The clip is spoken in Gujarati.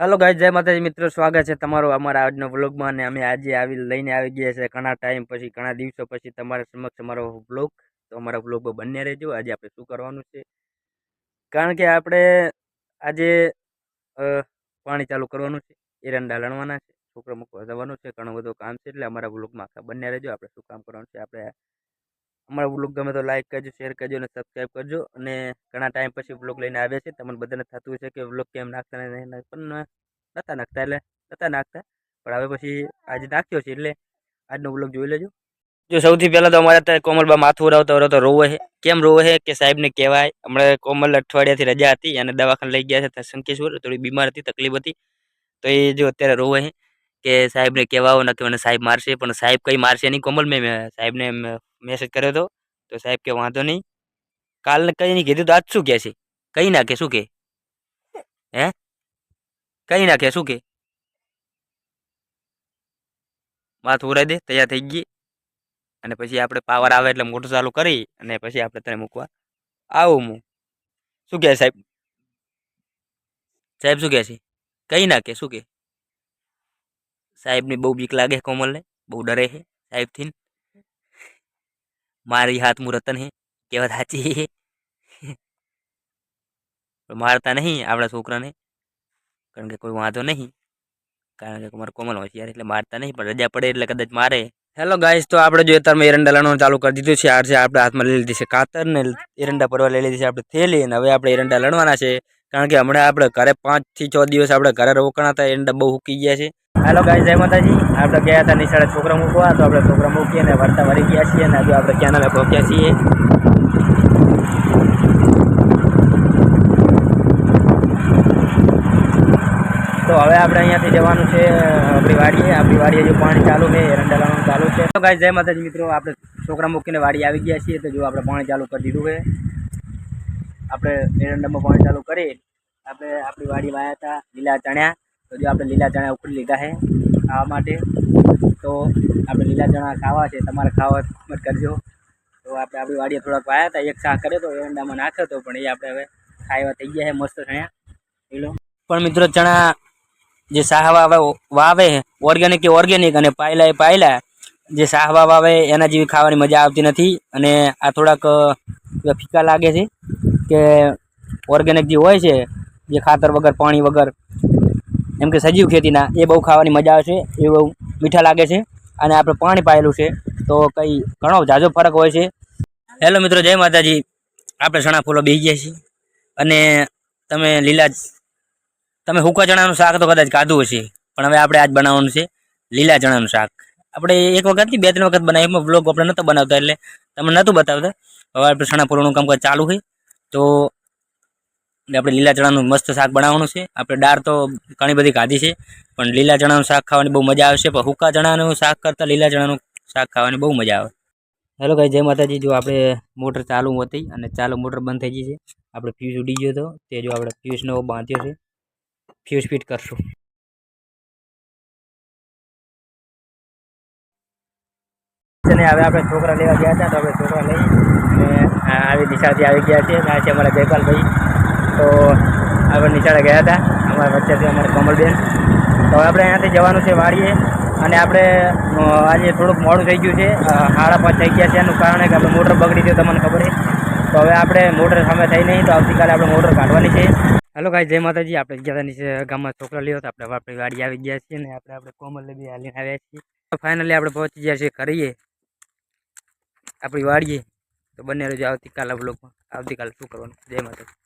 हेलो गाइस, जय माताजी मित्रों, स्वागत है तमारो અમારા આજનો વ્લોગમાં। અને અમે આજે લઈને આવી ગયા છે ઘણા ટાઈમ પછી, ઘણા દિવસો પછી તમારા સમક્ષ અમારો વ્લોગ। તો અમારા વ્લોગમાં બન્યા રહેજો। આજે આપણે શું કરવાનું છે, કારણ કે આપણે આજે પાણી ચાલુ કરવાનું છે, એરંડા લણવાના છે, છોકરો મૂકવા જવાનું છે, ઘણું બધું કામ છે, એટલે અમારા વ્લોગમાં આખા બન્યા રહેજો। આપણે શું કામ કરવાનું છે, આપણે અમારો વ્લોગ ગમે તો લાઈક કરજો, શેર કરજો અને સબસ્ક્રાઈબ કરજો। અને ઘણા ટાઈમ પછી વ્લોગ લઈને આવ્યા છે, તમને બધાને થતું છે કે વ્લોગ કેમ નાખતા નહીં, પણ નતા નાખતા એટલે નતા નાખતા, પણ હવે પછી આજે નાખ્યો છે એટલે આજનો વ્લોગ જોઈ લેજો। જો સૌથી પહેલા તો અમારે અત્યારે કોમલબા માથું ઉડાવતો રોવે છે। કેમ રોવે છે કે સાહેબને કહેવાય, હમણાં કોમલ અઠવાડિયાથી રજા હતી અને દવાખાને લઈ ગયા છે શંકેશ્વર, થોડી બીમાર હતી, તકલીફ હતી, તો એ જો અત્યારે રોવે છે કે સાહેબને કહેવાઓ ન કે મને સાહેબ મારશે, પણ સાહેબ કઈ મારશે નહીં। કોમલ મેં સાહેબને મેસેજ કર્યો હતો, તો સાહેબ કે વાંધો નહીં, કાલને કઈ નહીં કીધું તો આજ શું કહે છે, કઈ નાખે શું કે હે, કઈ નાખે શું કે માથું ઉડાઈ દે, તૈયાર થઈ ગઈ। અને પછી આપણે પાવર આવે એટલે મોટર ચાલુ કરી અને પછી આપણે તને મૂકવા આવું હું। શું કહે સાહેબ, સાહેબ શું કહે છે, કઈ નાખે શું કે સાહેબની બહુ બીક લાગે કોમલને, બહુ ડરે છે સાહેબથી। મારી હાથ મુ રતન હે, કહેવત સાચી હે, મારતા નહીં આપણા છોકરાને, કારણ કે કોઈ વાંધો નહીં, કારણ કે અમારે કોમલ હોશિયાર એટલે મારતા નહીં, પણ રજા પડે એટલે કદાચ મારે। હેલો ગાઈસ, તો આપણે જો અત્યારમાં એરંડા લણવાનું ચાલુ કરી દીધું છે। આજે આપણે હાથમાં લઈ લીધી છે કાતર ને એરંડા ભરવા લઈ લીધી છે આપણે થેલી, અને હવે આપણે એરંડા લણવાના છે, કારણ કે હમણાં આપણે ઘરે 5 થી 6 દિવસ આપણે ઘરે રોકાણા હતા, એરંડા બહુ હુકી ગયા છે। હેલો ગાઈસ, જય માતાજી। આપણે ગયા હતા નિશાળે છોકરા મૂકવા, તો આપણે છોકરા મૂકીએ અને વળતા વળી ગયા છીએ, અને હજુ આપણે કેનાલે પહોંચ્યા છીએ। તો હવે આપણે અહીંયાથી જવાનું છે આપણી વાડીએ જો પાણી ચાલુ છે, એરંડા લાવવાનું ચાલુ છે। તો ગાઈસ, જય માતાજી મિત્રો, આપણે છોકરા મૂકીને વાડી આવી ગયા છીએ, તો જો આપણે પાણી ચાલુ કરી દીધું છે, આપણે એરંડામાં પાણી ચાલુ કરી આપણે આપણી વાડી વાયા હતા લીલા ચણા, તો જો આપણે લીલા ચણા ઉખડી લીધા છે ખાવા માટે। તો આપણે લીલા ચણા ખાવા છે, તમારે ખાવા મત કરજો। તો આપણે આપણી વાડીએ થોડાક વાયા હતા, એક શાક કર્યો તો એરંડામાં નાખ્યો હતો, પણ એ આપણે હવે ખાવા થઈ ગયા છે મસ્ત ચણા લીલો। પણ મિત્રો ચણા જે સાહવા વાવે ઓર્ગેનિક કે ઓર્ગેનિક, અને પાયલા જે સાહવા વાવે એના જેવી ખાવાની મજા આવતી નથી। અને આ થોડાક ફીકા લાગે છે કે ઓર્ગેનિક જે હોય છે, જે ખાતર વગર પાણી વગર, એમ કે સજીવ ખેતીના, એ બહુ ખાવાની મજા આવે છે, એ બહુ મીઠા લાગે છે। અને આપણે પાણી પાયેલું છે તો કંઈ ઘણો ઝાઝો ફરક હોય છે। હેલો મિત્રો, જય માતાજી। આપણે ચણા ફૂલો બેસી ગયા છીએ, અને તમે હુકા ચણાનું શાક તો કદાચ ખાધું હશે, પણ હવે આપણે આજ બનાવવાનું છે લીલા ચણાનું શાક। આપણે એક વખત નહીં 2-3 વખત બનાવ્યું, એમાં વ્લોગ આપણે નહોતા બનાવતા એટલે તમને નહોતું બતાવતા। હવે આપણે ચણા ફૂલોનું કામકાજ ચાલુ છે, તો આપણે લીલા ચણાનું મસ્ત શાક બનાવવાનું છે। આપણે દાળ તો ઘણી બધી ખાધી છે, પણ લીલા ચણાનું શાક ખાવાની બહુ મજા આવશે, પણ હુકા ચણાનું શાક કરતાં લીલા ચણાનું શાક ખાવાની બહુ મજા આવે। હેલો ગાઈસ, જય માતાજી। જો આપણે મોટર ચાલુ હતી અને ચાલુ મોટર બંધ થઈ ગઈ છે, આપણે ફ્યુઝ ઉડી ગયો હતો, તે જો આપણે ફ્યુઝ નવો બાંધ્યો છે, ફ્યુઝ ફિટ કરશું। અને હવે આપણે છોકરા લેવા ગયા હતા, તો આપણે છોકરા લઈ અને આવી નિશાળથી આવી ગયા છે, આ છે અમારા જયપાલભાઈ। તો આપણે નિશાળે ગયા હતા, અમારા વચ્ચેથી અમારા કોમલબેન। તો હવે આપણે અહીંયાથી જવાનું છે વાડીએ, અને આપણે આજે થોડુંક મોડું થઈ ગયું છે, 5:30 થઈ ગયા છે, એનું કારણ કે આપણે મોટર બગડી ગયો, તમને ખબર છે। તો હવે આપણે મોટર સામે થઈ નહીં, તો આવતીકાલે આપણે મોટર કાઢવાની છે। હેલો ગાઈસ, જય માતાજી। આપણે ગયા નીચે ગામમાં છોકરા લેવો, તો આપણે આપણી વાડી આવી ગયા છીએ, અને આપણે કોમલને બી હાલીને આવ્યા છીએ। ફાઇનલી આપણે પહોંચી ગયા છીએ કરીએ આપણી વાડીએ। તો બંને રહેજો આવતીકાલે વ્લોગમાં, આવતીકાલે શું કરવાનું। જય માતાજી।